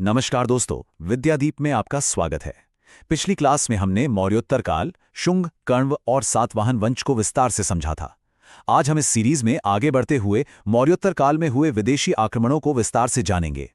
नमस्कार दोस्तों, विद्यादीप में आपका स्वागत है। पिछली क्लास में हमने मौर्योत्तर काल, शुंग, कण्व और सातवाहन वंश को विस्तार से समझा था। आज हम इस सीरीज में आगे बढ़ते हुए मौर्योत्तर काल में हुए विदेशी आक्रमणों को विस्तार से जानेंगे।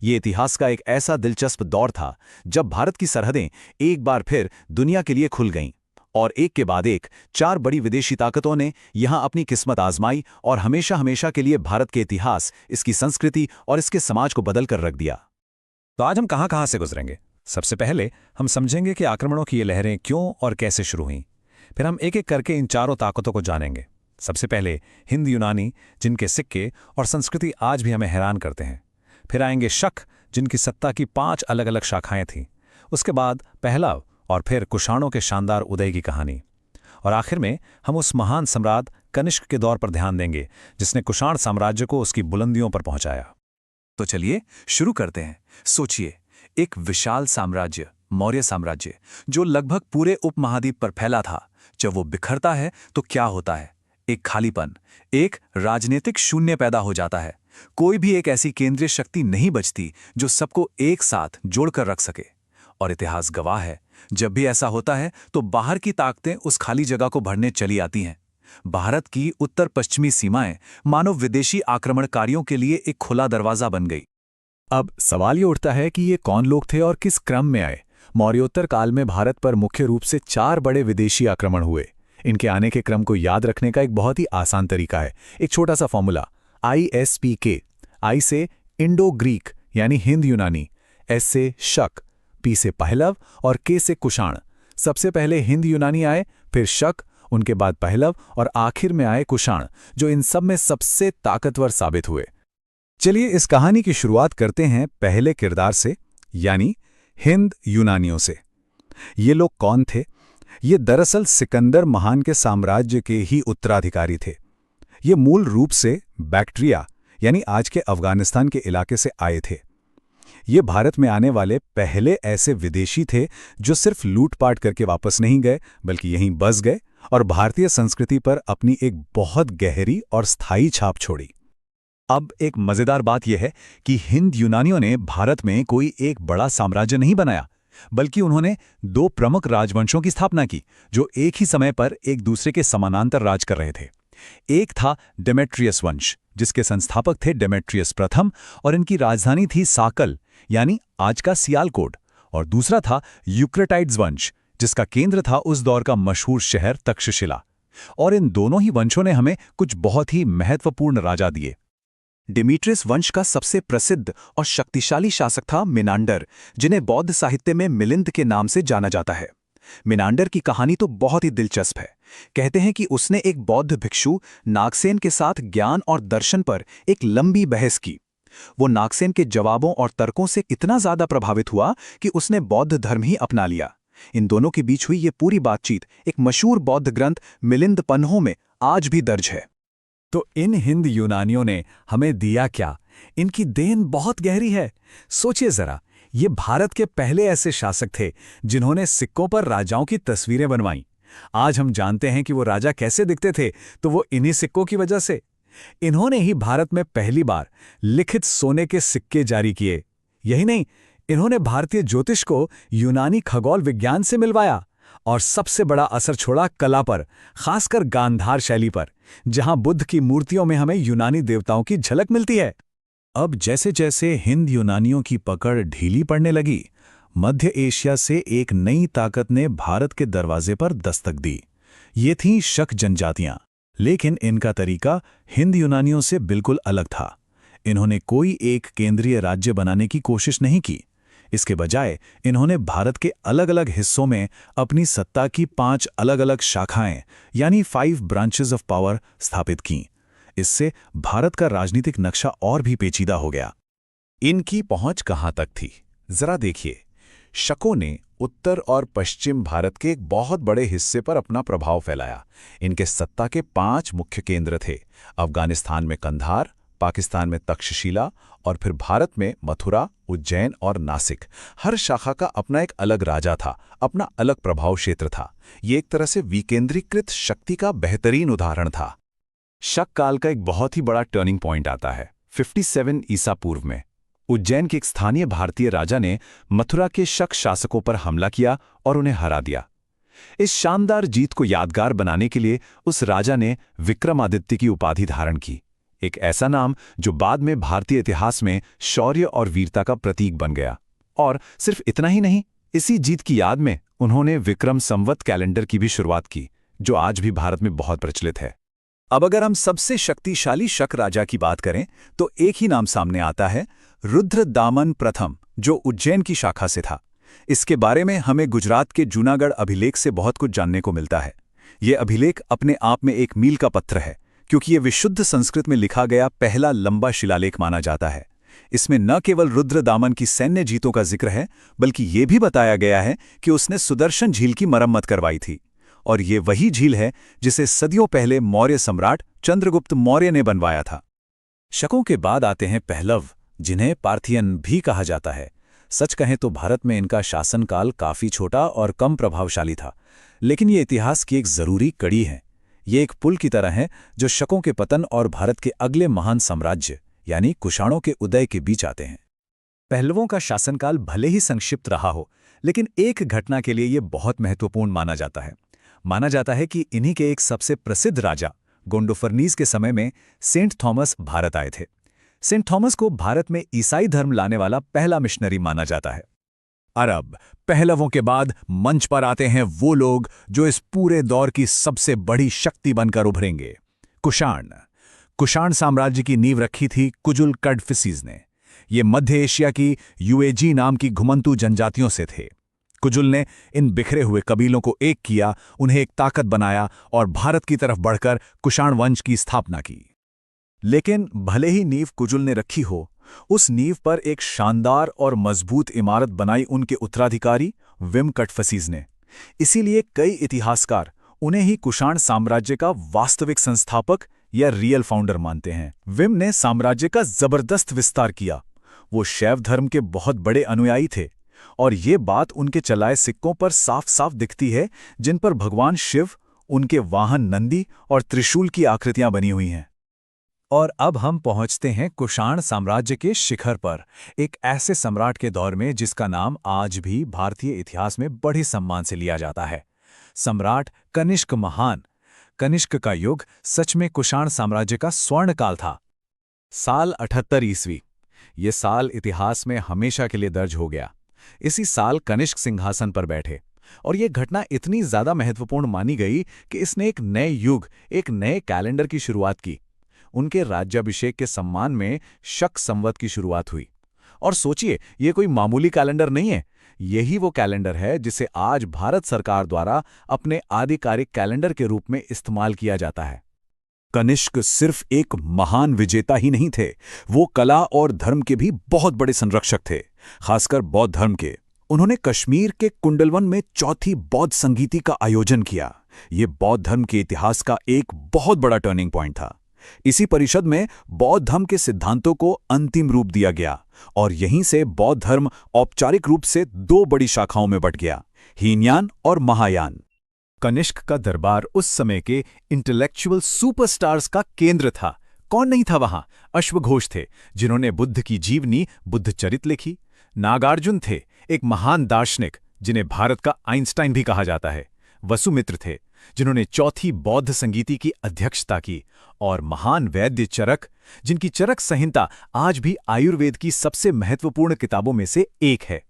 ये इतिहास का एक ऐसा दिलचस्प दौर था जब भारत की सरहदें एक बार फिर दुनिया के लिए खुल गईं और एक के बाद एक 4 बड़ी विदेशी ताकतों ने यहां अपनी किस्मत आजमाई और हमेशा हमेशा के लिए भारत के इतिहास, इसकी संस्कृति और इसके समाज को बदल कर रख दिया। तो आज हम कहां से गुजरेंगे। सबसे पहले हम समझेंगे कि आक्रमणों की ये लहरें क्यों और कैसे शुरू हुईं। फिर हम एक एक करके इन चारों ताकतों को जानेंगे। सबसे पहले हिंद यूनानी, जिनके सिक्के और संस्कृति आज भी हमें हैरान करते हैं। फिर आएंगे शक, जिनकी सत्ता की 5 अलग अलग शाखाएं थीं। उसके बाद पहलव और फिर कुषाणों के शानदार उदय की कहानी। और आखिर में हम उस महान सम्राट कनिष्क के दौर पर ध्यान देंगे जिसने कुषाण साम्राज्य को उसकी बुलंदियों पर पहुंचाया। तो चलिए शुरू करते हैं। सोचिए, एक विशाल साम्राज्य, मौर्य साम्राज्य, जो लगभग पूरे उपमहाद्वीप पर फैला था। जब वो बिखरता है तो क्या होता है? एक खालीपन, एक राजनीतिक शून्य पैदा हो जाता है। कोई भी एक ऐसी केंद्रीय शक्ति नहीं बचती जो सबको एक साथ जोड़कर रख सके। और इतिहास गवाह है, जब भी ऐसा होता है तो बाहर की ताकतें उस खाली जगह को भरने चली आती हैं। भारत की उत्तर पश्चिमी सीमाएं मानव विदेशी आक्रमणकारियों के लिए एक खुला दरवाजा बन गई। अब सवाल ये उठता है कि ये कौन लोग थे और किस क्रम में आए। मौर्योत्तर काल में भारत पर मुख्य रूप से 4 बड़े विदेशी आक्रमण हुए। इनके आने के क्रम को याद रखने का एक बहुत ही आसान तरीका है, एक छोटा सा फॉर्मूला ISPK। आई से इंडो ग्रीक यानी हिंद यूनानी, S से शक, P से पहलव और K से कुषाण। सबसे पहले हिंद यूनानी आए, फिर शक, उनके बाद पहलव और आखिर में आए कुषाण, जो इन सब में सबसे ताकतवर साबित हुए। चलिए इस कहानी की शुरुआत करते हैं पहले किरदार से, यानी हिंद यूनानियों से। ये लोग कौन थे? ये दरअसल सिकंदर महान के साम्राज्य के ही उत्तराधिकारी थे। ये मूल रूप से बैक्ट्रिया यानी आज के अफगानिस्तान के इलाके से आए थे। ये भारत में आने वाले पहले ऐसे विदेशी थे जो सिर्फ लूटपाट करके वापस नहीं गए, बल्कि यहीं बस गए और भारतीय संस्कृति पर अपनी एक बहुत गहरी और स्थायी छाप छोड़ी। अब एक मजेदार बात यह है कि हिंद यूनानियों ने भारत में कोई एक बड़ा साम्राज्य नहीं बनाया, बल्कि उन्होंने 2 प्रमुख राजवंशों की स्थापना की जो एक ही समय पर एक दूसरे के समानांतर राज कर रहे थे। एक था डेमेट्रियस वंश, जिसके संस्थापक थे डेमेट्रियस प्रथम और इनकी राजधानी थी साकल यानी आज का सियालकोट। और दूसरा था यूक्रेटाइड्स वंश, जिसका केंद्र था उस दौर का मशहूर शहर तक्षशिला। और इन दोनों ही वंशों ने हमें कुछ बहुत ही महत्वपूर्ण राजा दिए। डिमीट्रियस वंश का सबसे प्रसिद्ध और शक्तिशाली शासक था मिनांडर, जिन्हें बौद्ध साहित्य में मिलिंद के नाम से जाना जाता है। मिनांडर की कहानी तो बहुत ही दिलचस्प है। कहते हैं कि उसने एक बौद्ध भिक्षु नागसेन के साथ ज्ञान और दर्शन पर एक लंबी बहस की। वो नागसेन के जवाबों और तर्कों से इतना ज्यादा प्रभावित हुआ कि उसने बौद्ध धर्म ही अपना लिया। इन दोनों के बीच हुई ये पूरी बातचीत एक मशहूर बौद्ध ग्रंथ मिलिंद पन्हों में आज भी दर्ज है। तो इन हिंद यूनानियों ने हमें दिया क्या? इनकी देन बहुत गहरी है। सोचिए जरा, ये भारत के पहले ऐसे शासक थे जिन्होंने सिक्कों पर राजाओं की तस्वीरें बनवाईं। आज हम जानते हैं कि वो राजा कैसे दिखते थे, तो वो इन्हीं सिक्कों की वजह से। इन्होंने ही भारत में पहली बार लिखित सोने के सिक्के जारी किए। यही नहीं, इन्होंने भारतीय ज्योतिष को यूनानी खगोल विज्ञान से मिलवाया और सबसे बड़ा असर छोड़ा कला पर, खासकर गांधार शैली पर, जहां बुद्ध की मूर्तियों में हमें यूनानी देवताओं की झलक मिलती है। अब जैसे जैसे हिंद यूनानियों की पकड़ ढीली पड़ने लगी, मध्य एशिया से एक नई ताकत ने भारत के दरवाजे पर दस्तक दी। ये थीं शक जनजातियां, लेकिन इनका तरीका हिंद यूनानियों से बिल्कुल अलग था। इन्होंने कोई एक केंद्रीय राज्य बनाने की कोशिश नहीं की। इसके बजाय इन्होंने भारत के अलग अलग हिस्सों में अपनी सत्ता की 5 अलग अलग शाखाएं यानी 5 ब्रांचेस ऑफ पावर स्थापित कीं। इससे भारत का राजनीतिक नक्शा और भी पेचीदा हो गया। इनकी पहुंच कहां तक थी, जरा देखिए। शकों ने उत्तर और पश्चिम भारत के एक बहुत बड़े हिस्से पर अपना प्रभाव फैलाया। इनके सत्ता के 5 मुख्य केंद्र थे: अफगानिस्तान में कंधार, पाकिस्तान में तक्षशिला और फिर भारत में मथुरा, उज्जैन और नासिक। हर शाखा का अपना एक अलग राजा था, अपना अलग प्रभाव क्षेत्र था। ये एक तरह से विकेंद्रीकृत शक्ति का बेहतरीन उदाहरण था। शक काल का एक बहुत ही बड़ा टर्निंग पॉइंट आता है 57 ईसा पूर्व में। उज्जैन के एक स्थानीय भारतीय राजा ने मथुरा के शक शासकों पर हमला किया और उन्हें हरा दिया। इस शानदार जीत को यादगार बनाने के लिए उस राजा ने विक्रमादित्य की उपाधि धारण की, एक ऐसा नाम जो बाद में भारतीय इतिहास में शौर्य और वीरता का प्रतीक बन गया। और सिर्फ इतना ही नहीं, इसी जीत की याद में उन्होंने विक्रम संवत कैलेंडर की भी शुरुआत की, जो आज भी भारत में बहुत प्रचलित है। अब अगर हम सबसे शक्तिशाली शक राजा की बात करें तो एक ही नाम सामने आता है, रुद्रदामन प्रथम, जो उज्जैन की शाखा से था। इसके बारे में हमें गुजरात के जूनागढ़ अभिलेख से बहुत कुछ जानने को मिलता है। ये अभिलेख अपने आप में एक मील का पत्थर है, क्योंकि ये विशुद्ध संस्कृत में लिखा गया पहला लंबा शिलालेख माना जाता है। इसमें न केवल रुद्रदामन की सैन्य जीतों का जिक्र है, बल्कि ये भी बताया गया है कि उसने सुदर्शन झील की मरम्मत करवाई थी। और ये वही झील है जिसे सदियों पहले मौर्य सम्राट चंद्रगुप्त मौर्य ने बनवाया था। शकों के बाद आते हैं पहलव, जिन्हें पार्थियन भी कहा जाता है। सच कहें तो भारत में इनका शासनकाल काफी छोटा और कम प्रभावशाली था, लेकिन ये इतिहास की एक जरूरी कड़ी है। ये एक पुल की तरह है जो शकों के पतन और भारत के अगले महान साम्राज्य यानी कुषाणों के उदय के बीच आते हैं। पहलवों का शासनकाल भले ही संक्षिप्त रहा हो, लेकिन एक घटना के लिए ये बहुत महत्वपूर्ण माना जाता है। माना जाता है कि इन्हीं के एक सबसे प्रसिद्ध राजा गोंडोफर्नीज के समय में सेंट थॉमस भारत आए थे। सेंट थॉमस को भारत में ईसाई धर्म लाने वाला पहला मिशनरी माना जाता है। अरब पहलवों के बाद मंच पर आते हैं वो लोग जो इस पूरे दौर की सबसे बड़ी शक्ति बनकर उभरेंगे, कुषाण। कुषाण साम्राज्य की नींव रखी थी कुजुल कडफिसीज ने। ये मध्य एशिया की यूएजी नाम की घुमंतू जनजातियों से थे। कुजुल ने इन बिखरे हुए कबीलों को एक किया, उन्हें एक ताकत बनाया और भारत की तरफ बढ़कर कुषाण वंश की स्थापना की। लेकिन भले ही नींव कुजुल ने रखी हो, उस नींव पर एक शानदार और मजबूत इमारत बनाई उनके उत्तराधिकारी विम कटफसीज ने। इसीलिए कई इतिहासकार उन्हें ही कुषाण साम्राज्य का वास्तविक संस्थापक या रियल फाउंडर मानते हैं। विम ने साम्राज्य का जबरदस्त विस्तार किया। वो शैव धर्म के बहुत बड़े अनुयायी थे और ये बात उनके चलाए सिक्कों पर साफ साफ दिखती है, जिन पर भगवान शिव, उनके वाहन नंदी और त्रिशूल की आकृतियां बनी हुई हैं। और अब हम पहुंचते हैं कुषाण साम्राज्य के शिखर पर, एक ऐसे सम्राट के दौर में जिसका नाम आज भी भारतीय इतिहास में बड़े सम्मान से लिया जाता है, सम्राट कनिष्क महान। कनिष्क का युग सच में कुषाण साम्राज्य का स्वर्ण काल था। साल 78 ईस्वी, ये साल इतिहास में हमेशा के लिए दर्ज हो गया। इसी साल कनिष्क सिंहासन पर बैठे और ये घटना इतनी ज्यादा महत्वपूर्ण मानी गई कि इसने एक नए युग, एक नए कैलेंडर की शुरुआत की। उनके राज्याभिषेक के सम्मान में शक संवत की शुरुआत हुई। और सोचिए, ये कोई मामूली कैलेंडर नहीं है, यही वो कैलेंडर है जिसे आज भारत सरकार द्वारा अपने आधिकारिक कैलेंडर के रूप में इस्तेमाल किया जाता है। कनिष्क सिर्फ एक महान विजेता ही नहीं थे, वो कला और धर्म के भी बहुत बड़े संरक्षक थे, खासकर बौद्ध धर्म के। उन्होंने कश्मीर के कुंडलवन में चौथी बौद्ध संगीति का आयोजन किया। ये बौद्ध धर्म के इतिहास का एक बहुत बड़ा टर्निंग पॉइंट था। इसी परिषद में बौद्ध धर्म के सिद्धांतों को अंतिम रूप दिया गया और यहीं से बौद्ध धर्म औपचारिक रूप से दो बड़ी शाखाओं में बंट गया, हीनयान और महायान। कनिष्क का दरबार उस समय के इंटेलेक्चुअल सुपरस्टार्स का केंद्र था। कौन नहीं था वहां? अश्वघोष थे, जिन्होंने बुद्ध की जीवनी बुद्धचरित लिखी। नागार्जुन थे, एक महान दार्शनिक जिन्हें भारत का आइंस्टाइन भी कहा जाता है। वसुमित्र थे, जिन्होंने चौथी बौद्ध संगीति की अध्यक्षता की। और महान वैद्य चरक, जिनकी चरक संहिता आज भी आयुर्वेद की सबसे महत्वपूर्ण किताबों में से एक है।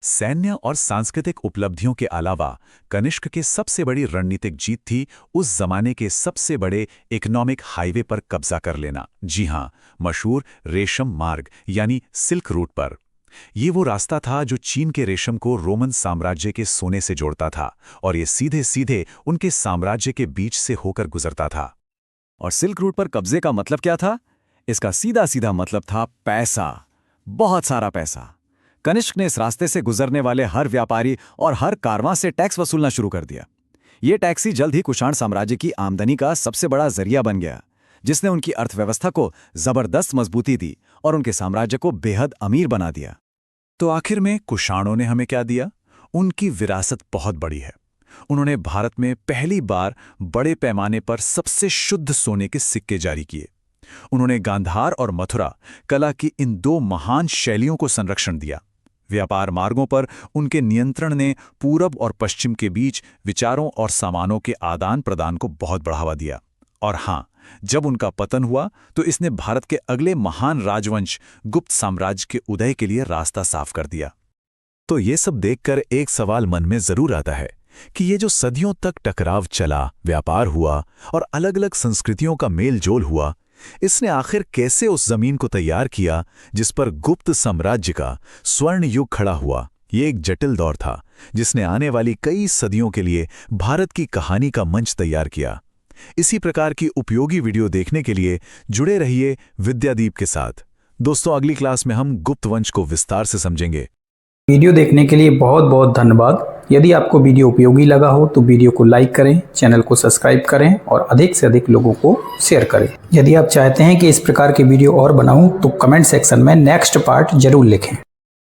सैन्य और सांस्कृतिक उपलब्धियों के अलावा कनिष्क के सबसे बड़ी रणनीतिक जीत थी उस जमाने के सबसे बड़े इकोनॉमिक हाईवे पर कब्जा कर लेना। जी हां, मशहूर रेशम मार्ग यानी सिल्क रूट पर। ये वो रास्ता था जो चीन के रेशम को रोमन साम्राज्य के सोने से जोड़ता था और ये सीधे सीधे उनके साम्राज्य के बीच से होकर गुजरता था। और सिल्क रूट पर कब्जे का मतलब क्या था? इसका सीधा सीधा मतलब था पैसा, बहुत सारा पैसा। कनिष्क ने इस रास्ते से गुजरने वाले हर व्यापारी और हर कारवां से टैक्स वसूलना शुरू कर दिया। ये टैक्स ही जल्द ही कुषाण साम्राज्य की आमदनी का सबसे बड़ा जरिया बन गया, जिसने उनकी अर्थव्यवस्था को जबरदस्त मजबूती दी और उनके साम्राज्य को बेहद अमीर बना दिया। तो आखिर में कुषाणों ने हमें क्या दिया? उनकी विरासत बहुत बड़ी है। उन्होंने भारत में पहली बार बड़े पैमाने पर सबसे शुद्ध सोने के सिक्के जारी किए। उन्होंने गांधार और मथुरा कला की इन दो महान शैलियों को संरक्षण दिया। व्यापार मार्गों पर उनके नियंत्रण ने पूरब और पश्चिम के बीच विचारों और सामानों के आदान प्रदान को बहुत बढ़ावा दिया। और हाँ, जब उनका पतन हुआ तो इसने भारत के अगले महान राजवंश गुप्त साम्राज्य के उदय के लिए रास्ता साफ कर दिया। तो ये सब देखकर एक सवाल मन में जरूर आता है कि ये जो सदियों तक टकराव चला, व्यापार हुआ और अलग-अलग संस्कृतियों का मेल-जोल हुआ, इसने आखिर कैसे उस जमीन को तैयार किया जिस पर गुप्त साम्राज्य का स्वर्ण युग खड़ा हुआ। ये एक जटिल दौर था जिसने आने वाली कई सदियों के लिए भारत की कहानी का मंच तैयार किया। इसी प्रकार की उपयोगी वीडियो देखने के लिए जुड़े रहिए विद्यादीप के साथ। दोस्तों, अगली क्लास में हम गुप्त वंश को विस्तार से समझेंगे। वीडियो देखने के लिए बहुत बहुत धन्यवाद। यदि आपको वीडियो उपयोगी लगा हो तो वीडियो को लाइक करें, चैनल को सब्सक्राइब करें और अधिक से अधिक लोगों को शेयर करें। यदि आप चाहते हैं कि इस प्रकार के वीडियो और बनाऊं तो कमेंट सेक्शन में नेक्स्ट पार्ट जरूर लिखें।